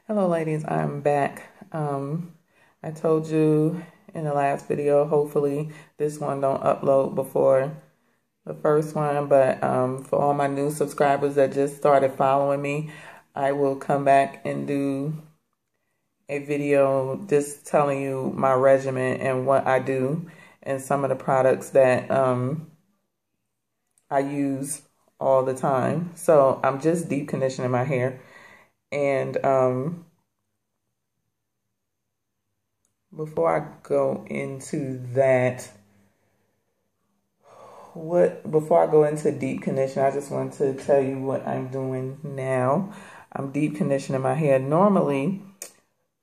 Hello ladies, I'm back. I told you in the last video, hopefully this one don't upload before the first one, but for all my new subscribers that just started following me, I will come back and do a video just telling you my regimen and what I do and some of the products that I use all the time. So I'm just deep conditioning my hair. And before I go into that, before I go into deep condition, I just want to tell you what I'm doing now. I'm deep conditioning my hair. Normally,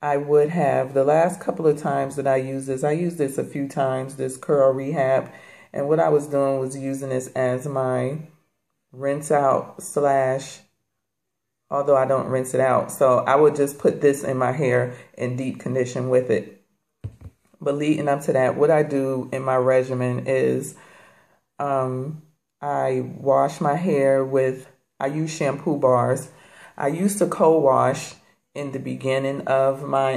I would have, the last couple of times that I used this a few times, this curl rehab. And what I was doing was using this as my rinse out slash, although I don't rinse it out. So I would just put this in my hair and deep condition with it. But leading up to that, what I do in my regimen is I wash my hair with, I use shampoo bars. I used to co-wash in the beginning of my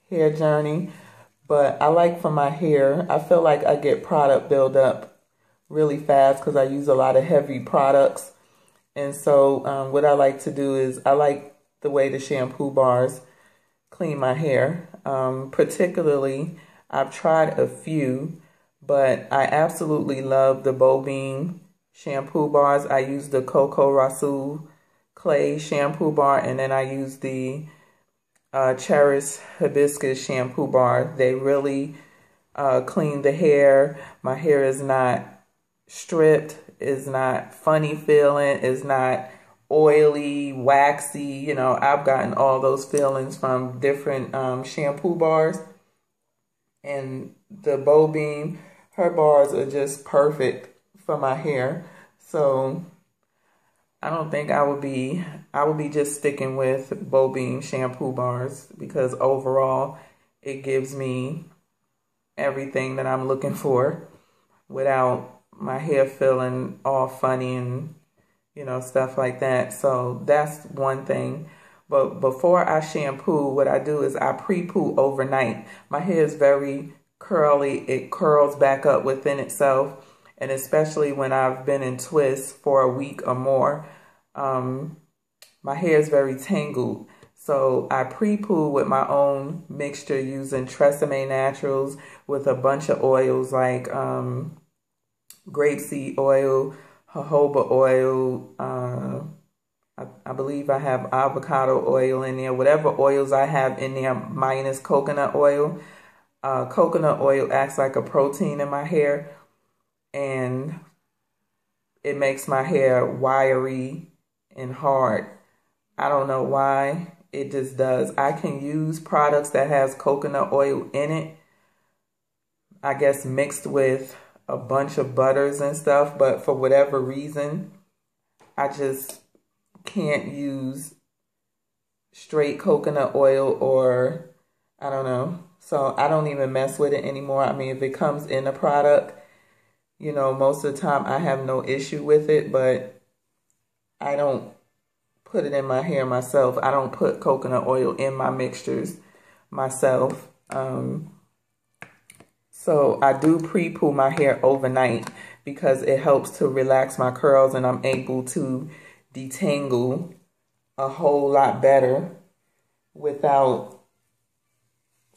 hair journey. But I like for my hair, I feel like I get product buildup really fast because I use a lot of heavy products. And so what I like to do is I like the way the shampoo bars clean my hair. Particularly, I've tried a few, but I absolutely love the Bobine shampoo bars. I use the Coco Rasul Clay shampoo bar, and then I use the Cherish Hibiscus shampoo bar. They really clean the hair. My hair is not stripped, is not funny feeling, is not oily, waxy. You know, I've gotten all those feelings from different shampoo bars. And the Bobine, her bars are just perfect for my hair. So I don't think I would be just sticking with Bobine shampoo bars because overall it gives me everything that I'm looking for without my hair feeling all funny and, you know, stuff like that. So that's one thing. But before I shampoo, what I do is I pre-poo overnight. My hair is very curly. It curls back up within itself. And especially when I've been in twists for a week or more, my hair is very tangled. So I pre-poo with my own mixture using Tresemme Naturals with a bunch of oils like grapeseed oil, jojoba oil, I believe I have avocado oil in there, whatever oils I have in there minus coconut oil. Coconut oil acts like a protein in my hair and it makes my hair wiry and hard. I don't know why, it just does. I can use products that has coconut oil in it, I guess mixed with a bunch of butters and stuff, but for whatever reason, I just can't use straight coconut oil, or I don't know. So I don't even mess with it anymore. I mean, if it comes in a product, you know, most of the time I have no issue with it, but I don't put it in my hair myself. I don't put coconut oil in my mixtures myself. So I do pre-poo my hair overnight because it helps to relax my curls and I'm able to detangle a whole lot better without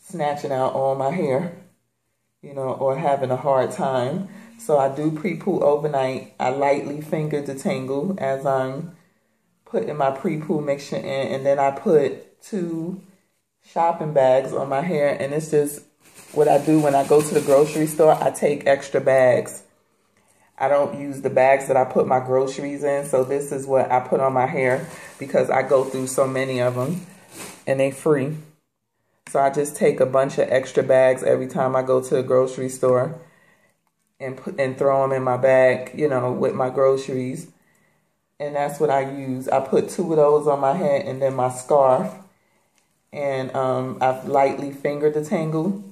snatching out all my hair, you know, or having a hard time. So I do pre-poo overnight. I lightly finger detangle as I'm putting my pre-poo mixture in, and then I put 2 shopping bags on my hair, and it's just what I do when I go to the grocery store. I take extra bags. I don't use the bags that I put my groceries in, so this is what I put on my hair because I go through so many of them and they free. So I just take a bunch of extra bags every time I go to the grocery store and throw them in my bag, you know, with my groceries. And that's what I use. I put 2 of those on my head and then my scarf. And I've lightly finger detangled.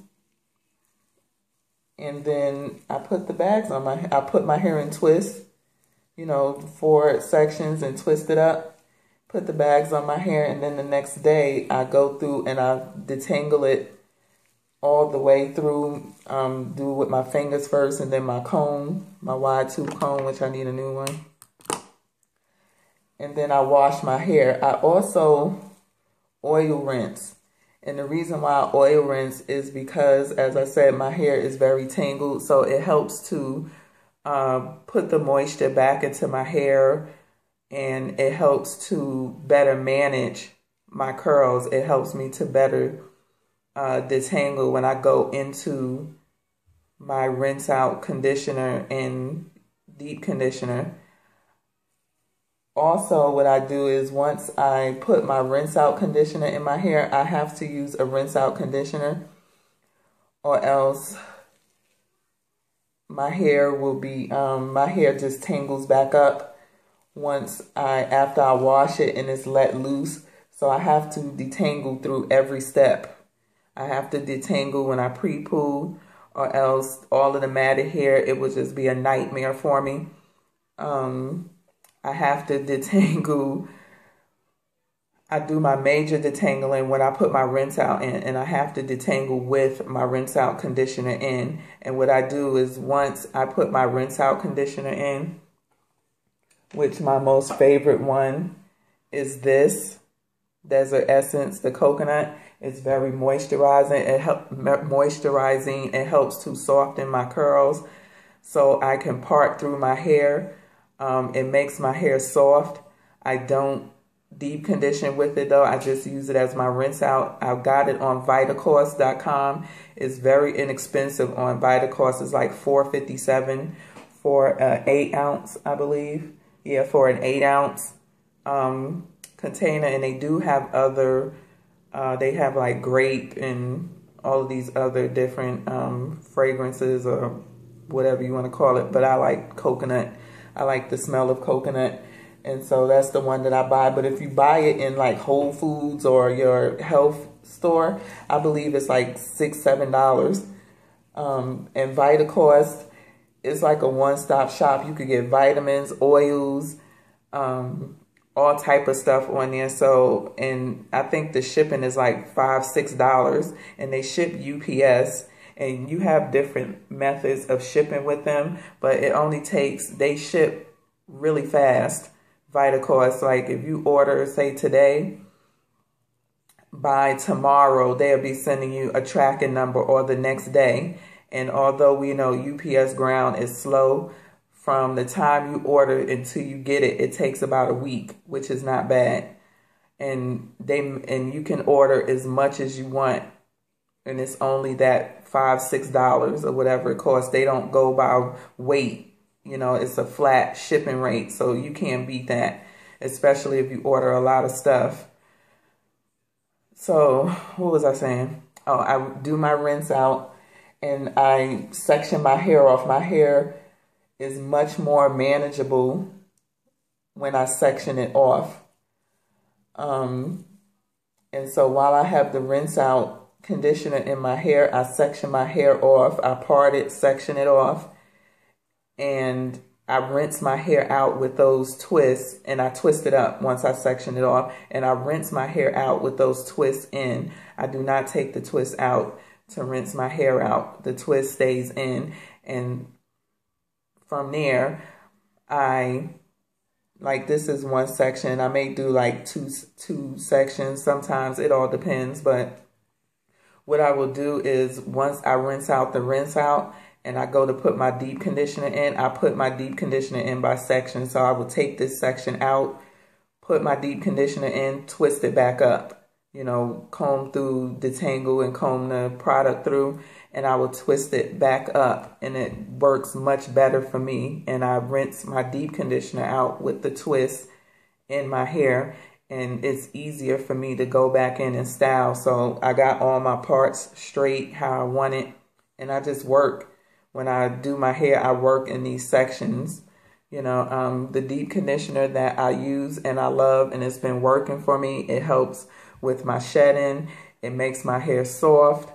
And then I put the bags on I put my hair in twists, you know, 4 sections and twist it up. put the bags on my hair, and then the next day I go through and I detangle it all the way through. Do it with my fingers first, and then my comb, my wide tooth comb, which I need a new one. And then I wash my hair. I also oil rinse. And the reason why I oil rinse is because, as I said, my hair is very tangled. So it helps to put the moisture back into my hair, and it helps to better manage my curls. It helps me to better detangle when I go into my rinse out conditioner and deep conditioner. Also, what I do is once I put my rinse out conditioner in my hair, I have to use a rinse out conditioner, or else my hair will be, my hair just tangles back up after I wash it and it's let loose. So I have to detangle through every step. I have to detangle when I pre-poo, or else all of the matted hair, it would just be a nightmare for me. I have to detangle. I do my major detangling when I put my rinse out in, and I have to detangle with my rinse out conditioner in. And what I do is once I put my rinse out conditioner in, which my most favorite one is this Desert Essence, the coconut. It's very moisturizing. It helps to soften my curls so I can part through my hair. It makes my hair soft. I don't deep condition with it though. I just use it as my rinse out. I've got it on Vitacost.com. It's very inexpensive on Vitacost. It's like $4.57 for an 8 ounce, I believe. Yeah, for an 8 ounce container. And they do have other, they have like grape and all of these other different fragrances or whatever you want to call it. But I like coconut. I like the smell of coconut, and so that's the one that I buy. But if you buy it in like Whole Foods or your health store, I believe it's like $6, $7. And Vitacost is like a one-stop shop. You could get vitamins, oils, all type of stuff on there. So, and I think the shipping is like $5, $6, and they ship UPS. And you have different methods of shipping with them, but it only takes, they ship really fast. Vitacost, like if you order, say today, by tomorrow, they'll be sending you a tracking number or the next day. And although we know UPS ground is slow, from the time you order until you get it, it takes about a week, which is not bad. And you can order as much as you want. And it's only that $5, $6 or whatever it costs. They don't go by weight. You know, it's a flat shipping rate. So you can't beat that, especially if you order a lot of stuff. So what was I saying? Oh, I do my rinse out and I section my hair off. My hair is much more manageable when I section it off. And so while I have the rinse out conditioner in my hair, I section my hair off. I part it, section it off, and I rinse my hair out with those twists, and I twist it up once I section it off, and I rinse my hair out with those twists in. I do not take the twist out to rinse my hair out. The twist stays in, and from there, like this is one section. I may do like two sections. Sometimes it all depends, but what I will do is once I rinse out the rinse out and I go to put my deep conditioner in, I put my deep conditioner in by section. So I will take this section out, put my deep conditioner in, twist it back up, you know, comb through, detangle and comb the product through, and I will twist it back up, and it works much better for me. And I rinse my deep conditioner out with the twist in my hair, and it's easier for me to go back in and style. So I got all my parts straight how I want it. And I just work. When I do my hair, I work in these sections. You know, the deep conditioner that I use and I love, and it's been working for me. It helps with my shedding. It makes my hair soft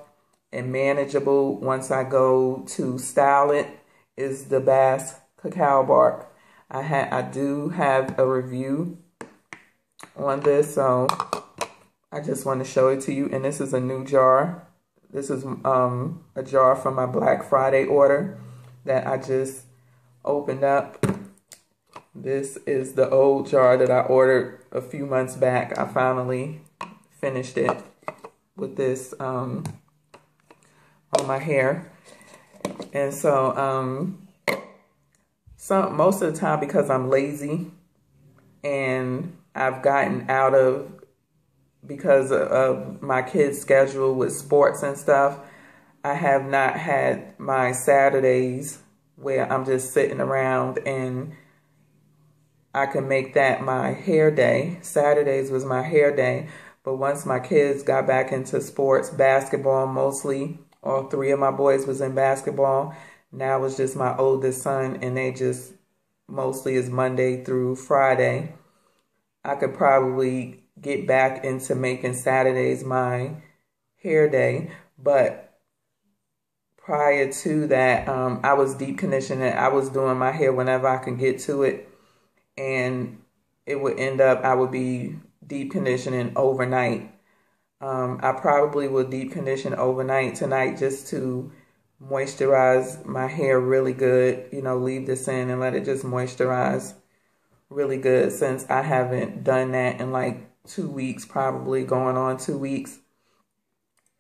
and manageable. Once I go to style it, is the Bass Cacao Bark. I do have a review on this, so I just want to show it to you. And this is a new jar. This is a jar from my Black Friday order that I just opened up. This is the old jar that I ordered a few months back. I finally finished it with this on my hair. And so most of the time, because I'm lazy and I've gotten out of, because of my kids' schedule with sports and stuff, I have not had my Saturdays where I'm just sitting around and I can make that my hair day. Saturdays was my hair day. But once my kids got back into sports, basketball mostly, all three of my boys was in basketball. Now it's just my oldest son, and they just mostly is Monday through Friday. I could probably get back into making Saturdays my hair day. But prior to that, I was deep conditioning. I was doing my hair whenever I could get to it. And it would end up, I would be deep conditioning overnight. I probably will deep condition overnight tonight just to moisturize my hair really good. You know, leave this in and let it just moisturize really good, since I haven't done that in like 2 weeks, probably going on 2 weeks.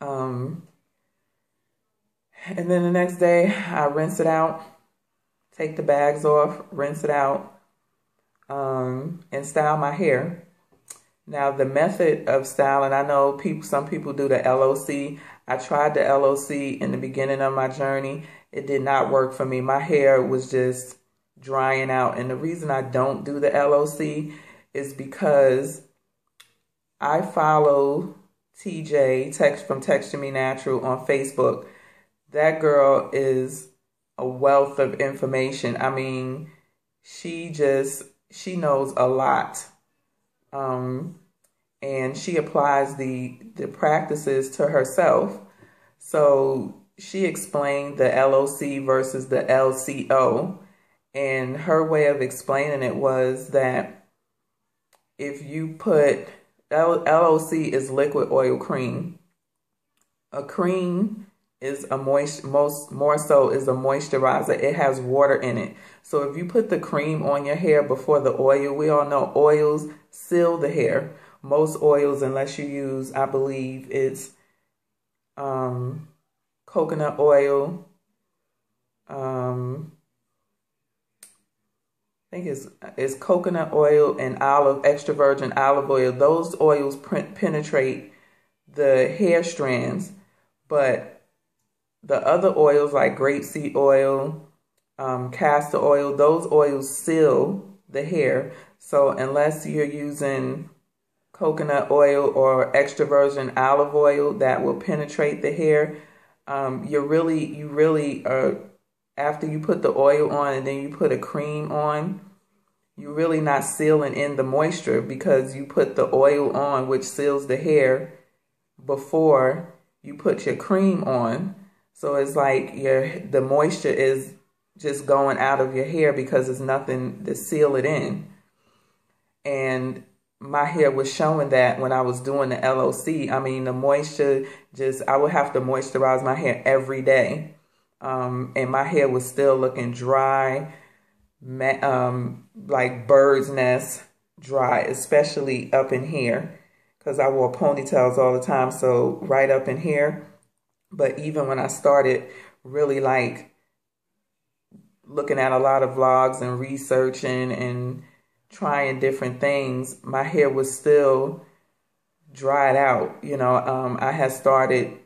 And then the next day I rinse it out, take the bags off, rinse it out, and style my hair. Now, the method of styling, I know some people do the LOC. I tried the LOC in the beginning of my journey. It did not work for me. My hair was just drying out. And the reason I don't do the LOC is because I follow TJ from Texture Me Natural on Facebook. That girl is a wealth of information. I mean, she knows a lot. And she applies the practices to herself. So she explained the LOC versus the LCO. And her way of explaining it was that if you put, LOC is liquid oil cream. A cream is more so is a moisturizer. It has water in it. So if you put the cream on your hair before the oil, we all know oils seal the hair. Most oils, unless you use, I believe it's coconut oil. I think it's coconut oil and extra virgin olive oil. Those oils penetrate the hair strands, but the other oils like grapeseed oil, castor oil, those oils seal the hair. So unless you're using coconut oil or extra virgin olive oil that will penetrate the hair, you really are, after you put the oil on and then you put a cream on, you're really not sealing in the moisture, because you put the oil on, which seals the hair, before you put your cream on. So it's like the moisture is just going out of your hair because there's nothing to seal it in. And my hair was showing that when I was doing the LOC. I mean, the moisture I would have to moisturize my hair every day. And my hair was still looking dry, like bird's nest dry, especially up in here, because I wore ponytails all the time. So right up in here. But even when I started really like looking at a lot of vlogs and researching and trying different things, my hair was still dried out. You know, I had started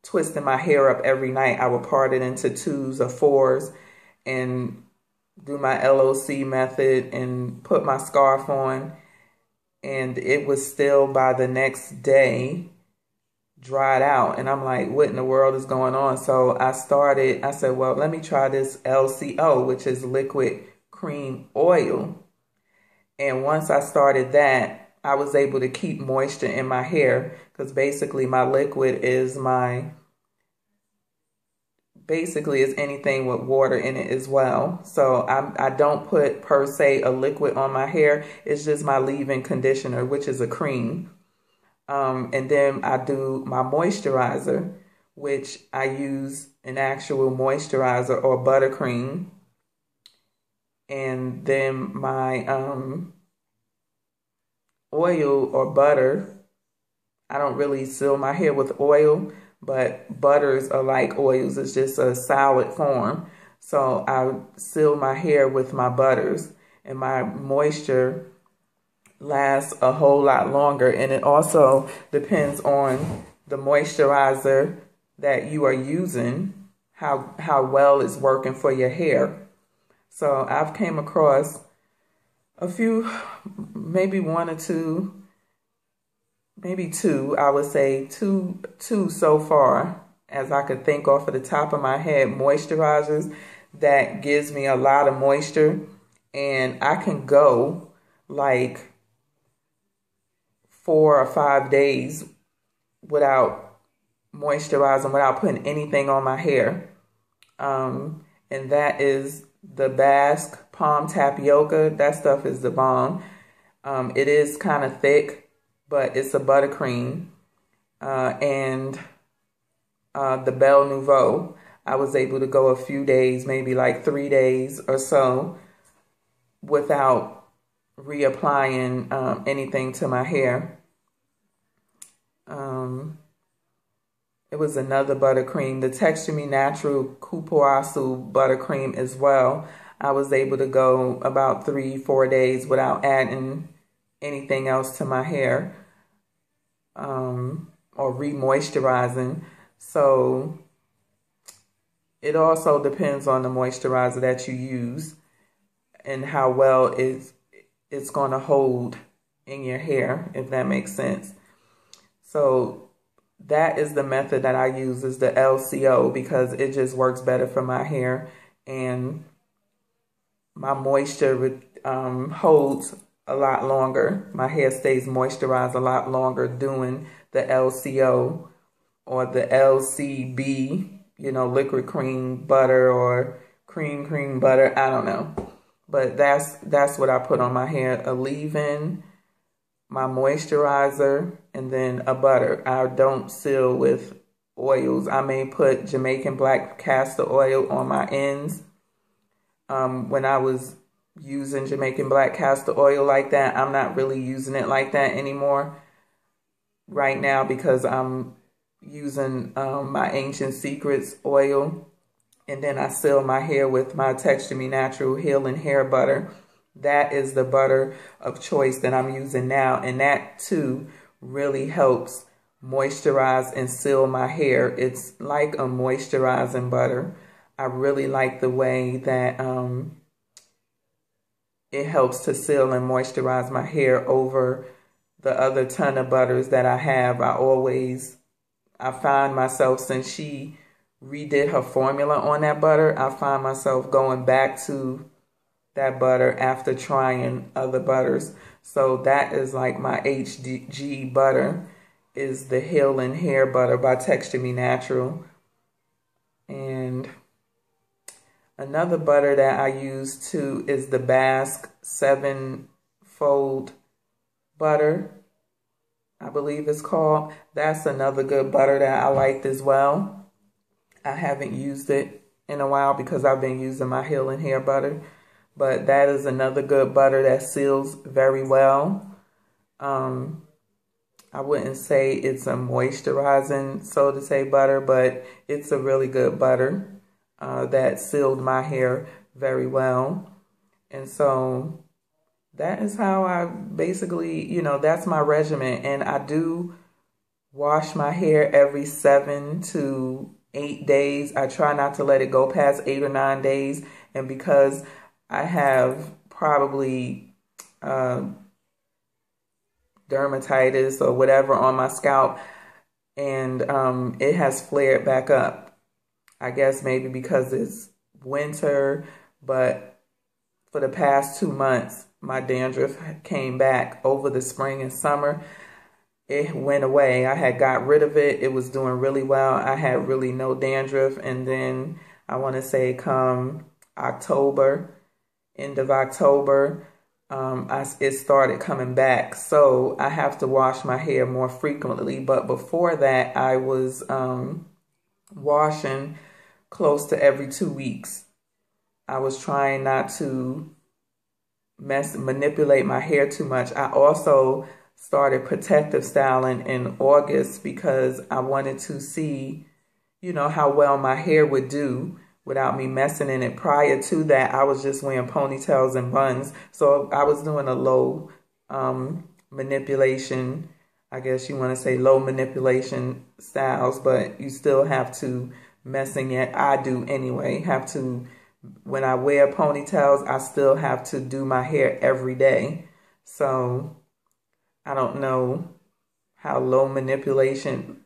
twisting my hair up every night. I would part it into 2s or 4s and do my LOC method and put my scarf on. And it was still, by the next day, dried out. And I'm like, what in the world is going on? So I said, well, let me try this LCO, which is liquid cream oil. And once I started that, I was able to keep moisture in my hair, because basically my liquid is my basically is anything with water in it as well. So I don't put per se a liquid on my hair. It's just my leave-in conditioner, which is a cream. And then I do my moisturizer, which I use an actual moisturizer or buttercream. And then my oil or butter. I don't really seal my hair with oil, but butters are like oils. It's just a solid form. So I seal my hair with my butters, and my moisture lasts a whole lot longer. And it also depends on the moisturizer that you are using, how well it's working for your hair. So I've came across a few, maybe one or two, maybe two, I would say two so far, as I could think off of the top of my head, moisturizers that gives me a lot of moisture, and I can go like 4 or 5 days without moisturizing, without putting anything on my hair. And that is the Basque Palm Tapioca. That stuff is the bomb. It is kind of thick, but it's a buttercream. And the Belle Nouveau, I was able to go a few days, maybe like 3 days or so, without reapplying anything to my hair. It was another buttercream, the Texture Me Natural Kupuasu buttercream as well. I was able to go about 3-4 days without adding anything else to my hair, or re-moisturizing. So it also depends on the moisturizer that you use and how well it's going to hold in your hair, if that makes sense. So that is the method that I use, is the LCO, because it just works better for my hair, and my moisture holds a lot longer. My hair stays moisturized a lot longer doing the LCO or the LCB, you know, liquid cream butter or cream butter. I don't know. But that's what I put on my hair: a leave-in, my moisturizer, and then a butter. I don't seal with oils. I may put Jamaican black castor oil on my ends. When I was using Jamaican black castor oil like that, I'm not really using it like that anymore right now, because I'm using my Ancient Secrets oil. And then I seal my hair with my Texture Me Natural Healing Hair Butter. That is the butter of choice that I'm using now. And that too really helps moisturize and seal my hair. It's like a moisturizing butter. I really like the way that it helps to seal and moisturize my hair over the other ton of butters that I have. I find myself, since she redid her formula on that butter, I find myself going back to that butter after trying other butters. So that is like my HG butter, is the Healing Hair Butter by Texture Me Natural. And another butter that I use too is the Basque 7-fold butter, I believe it's called. That's another good butter that I liked as well. I haven't used it in a while because I've been using my Healing Hair Butter. But that is another good butter that seals very well. I wouldn't say it's a moisturizing, so to say, butter, but it's a really good butter that sealed my hair very well. And so that is how I basically, you know, that's my regimen. And I do wash my hair every 7 to 8 days. I try not to let it go past 8 or 9 days. And because I have probably dermatitis or whatever on my scalp, and it has flared back up. I guess maybe because it's winter, but for the past 2 months, my dandruff came back over the spring and summer. it went away. I had got rid of it. It was doing really well. I had really no dandruff. And then I want to say come October, end of October, it started coming back. So I have to wash my hair more frequently. But before that, I was washing close to every 2 weeks. I was trying not to manipulate my hair too much. I also started protective styling in August because I wanted to see, you know, how well my hair would do without me messing in it. Prior to that, I was just wearing ponytails and buns. So I was doing a low manipulation, I guess you want to say low manipulation styles, but you still have to mess in it. I do anyway, have to, when I wear ponytails, I still have to do my hair every day. So I don't know how low manipulation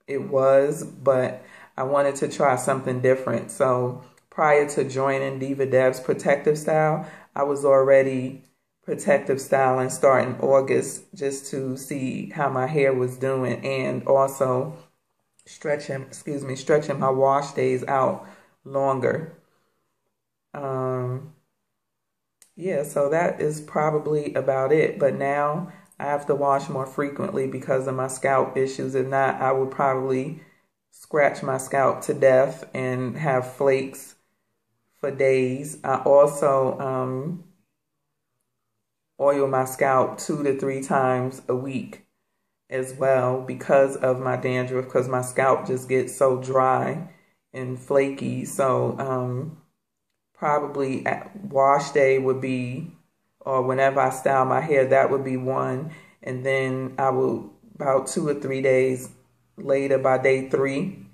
it was, but I wanted to try something different. So prior to joining Diva Dev's protective style, I was already protective styling starting August just to see how my hair was doing, and also stretching my wash days out longer. Yeah, so that is probably about it. But now I have to wash more frequently because of my scalp issues. If not, I would probably scratch my scalp to death and have flakes for days. I also oil my scalp 2 to 3 times a week as well because of my dandruff, because my scalp just gets so dry and flaky. So probably wash day would be, or whenever I style my hair, that would be one. And then I will, about 2 or 3 days later, by day 3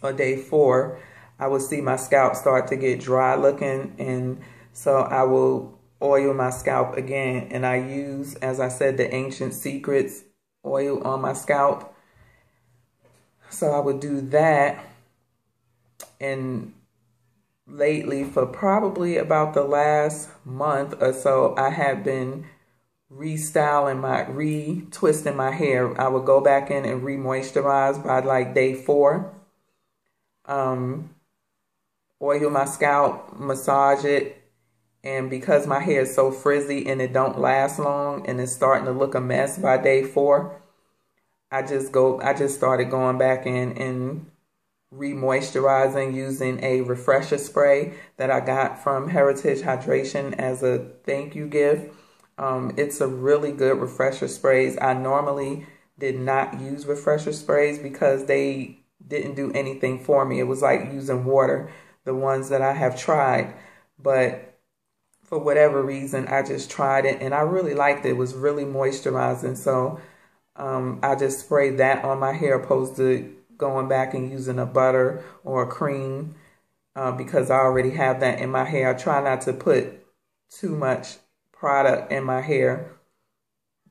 or day 4, I will see my scalp start to get dry looking. And so I will oil my scalp again. And I use, as I said, the Ancient Secrets oil on my scalp. So I would do that. And lately, for probably about the last month or so, I have been retwisting my hair. I would go back in and re-moisturize by like day 4. Oil my scalp, massage it, and because my hair is so frizzy and it don't last long and it's starting to look a mess by day 4, I just started going back in and re-moisturizing using a refresher spray that I got from Heritage Hydration as a thank you gift. It's a really good refresher sprays. I normally did not use refresher sprays because they didn't do anything for me. It was like using water, the ones that I have tried. But for whatever reason, I just tried it and I really liked it. It was really moisturizing. So I just sprayed that on my hair opposed to going back and using a butter or a cream because I already have that in my hair. I try not to put too much product in my hair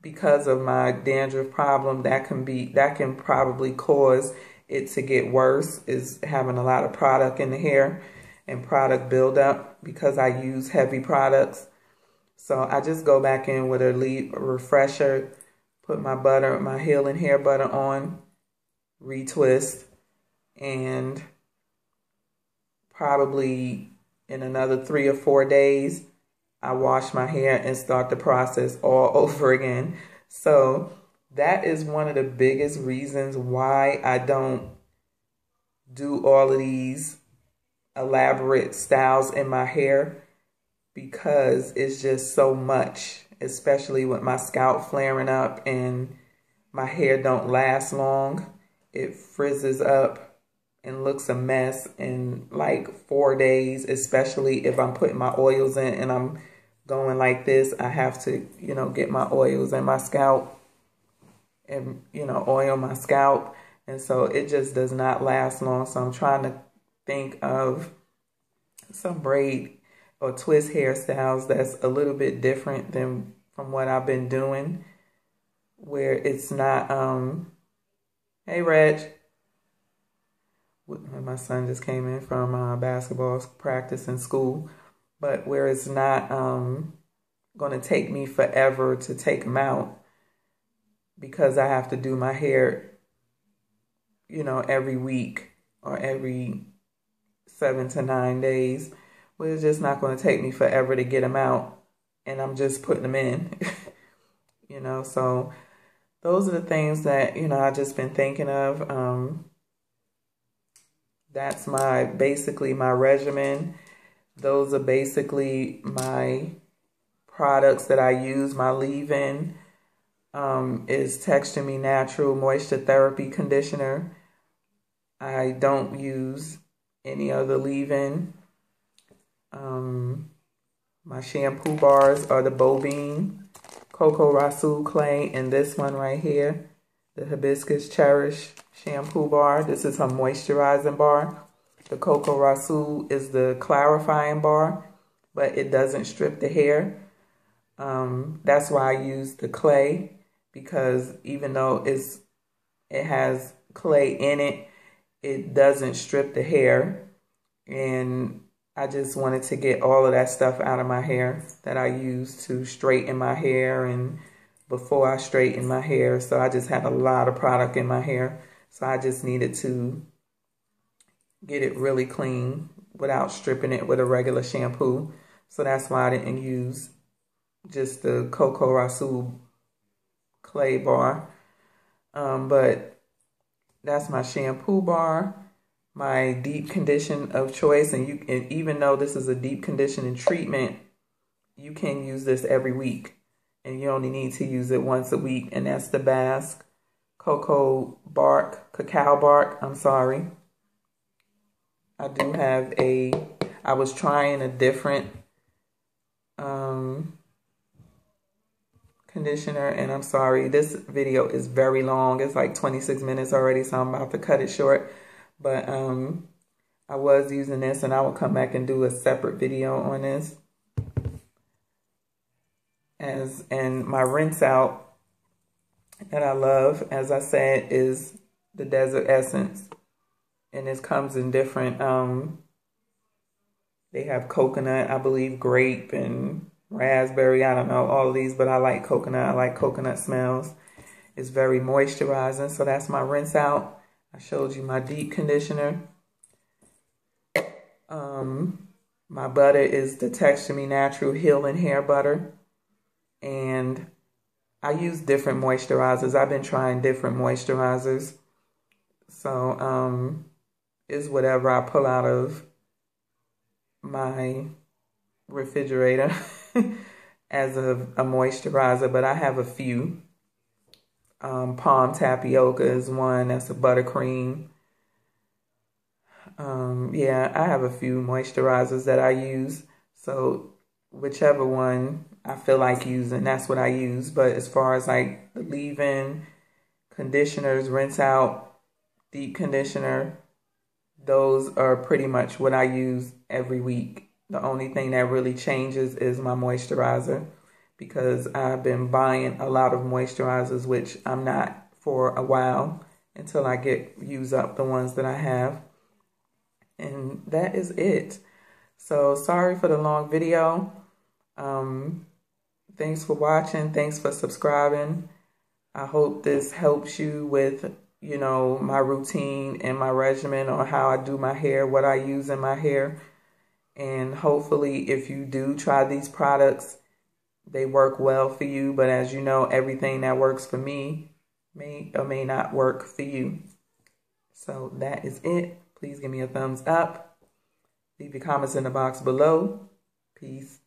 because of my dandruff problem. That can probably cause it to get worse, is having a lot of product in the hair and product buildup because I use heavy products. So I just go back in with a refresher, put my healing hair butter on, retwist, and probably in another 3 or 4 days, I wash my hair and start the process all over again. So that is one of the biggest reasons why I don't do all of these elaborate styles in my hair, because it's just so much, especially with my scalp flaring up and my hair don't last long. It frizzes up and looks a mess in like 4 days, especially if I'm putting my oils in and I'm going like this. I have to, get my oils in my scalp and, oil my scalp. And so it just does not last long. So I'm trying to think of some braid or twist hairstyles that's a little bit different than from what I've been doing, where it's not, hey, Reg. My son just came in from basketball practice in school, but where it's not going to take me forever to take him out, because I have to do my hair, you know, every week or every 7 to 9 days. Well, it's just not going to take me forever to get them out, and I'm just putting them in, you know. So those are the things that, you know, I've just been thinking of. That's basically my regimen. Those are basically my products that I use. My leave-in is Texture Me Natural Moisture Therapy Conditioner. I don't use any other leave-in. My shampoo bars are the Bobine Cocoa Rasul Clay, and this one right here, the Hibiscus Cherish shampoo bar. This is her moisturizing bar. The Cocoa Rasul is the clarifying bar, but it doesn't strip the hair. That's why I use the clay, because even though it has clay in it, it doesn't strip the hair. And I just wanted to get all of that stuff out of my hair that I use to straighten my hair and before I straighten my hair. So I just had a lot of product in my hair. So I just needed to get it really clean without stripping it with a regular shampoo. So that's why I didn't use just the Cocoa Rasul clay bar. But that's my shampoo bar. My deep condition of choice, and even though this is a deep conditioning treatment, you can use this every week, and you only need to use it once a week, and that's the Basque cacao bark. I'm sorry. I do have I was trying a different conditioner, and I'm sorry, this video is very long. It's like 26 minutes already, so I'm about to cut it short. But I was using this, and I will come back and do a separate video on this. And my rinse out that I love, as I said, is the Desert Essence. And this comes in different, they have coconut, I believe, grape, and raspberry. I don't know, all of these, but I like coconut. I like coconut smells. It's very moisturizing. So that's my rinse out. I showed you my deep conditioner. My butter is the Texture Me Natural Healing Hair Butter. And I use different moisturizers. I've been trying different moisturizers. So it's whatever I pull out of my refrigerator as a moisturizer. But I have a few. Palm Tapioca is one. That's a buttercream. Yeah, I have a few moisturizers that I use. So whichever one I feel like using, that's what I use. But as far as like the leave-in, conditioners, rinse out, deep conditioner, those are pretty much what I use every week. The only thing that really changes is my moisturizer, because I've been buying a lot of moisturizers, which I'm not for a while until I use up the ones that I have. And that is it. So sorry for the long video. Thanks for watching. Thanks for subscribing. I hope this helps you with, you know, my routine and my regimen, or how I do my hair, what I use in my hair. And hopefully if you do try these products, they work well for you. But as you know, everything that works for me may or may not work for you. So that is it. Please give me a thumbs up. Leave your comments in the box below. Peace.